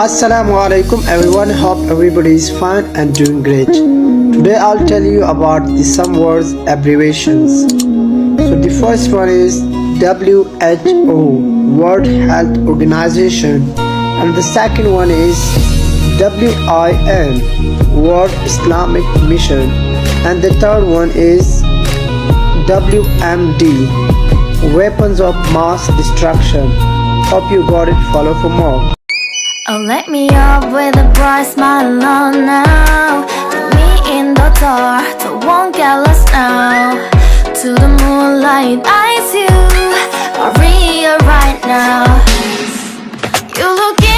Assalamu alaikum everyone, hope everybody is fine and doing great. Today I'll tell you about some words abbreviations. So the first one is WHO, World Health Organization, and the second one is WIM, World Islamic Mission, and the third one is WMD, Weapons of Mass Destruction. Hope you got it. Follow for more. Oh, let me up with a bright smile on now. Put me in the dark, so won't get lost now. To the moonlight, eyes you, Maria right now. You looking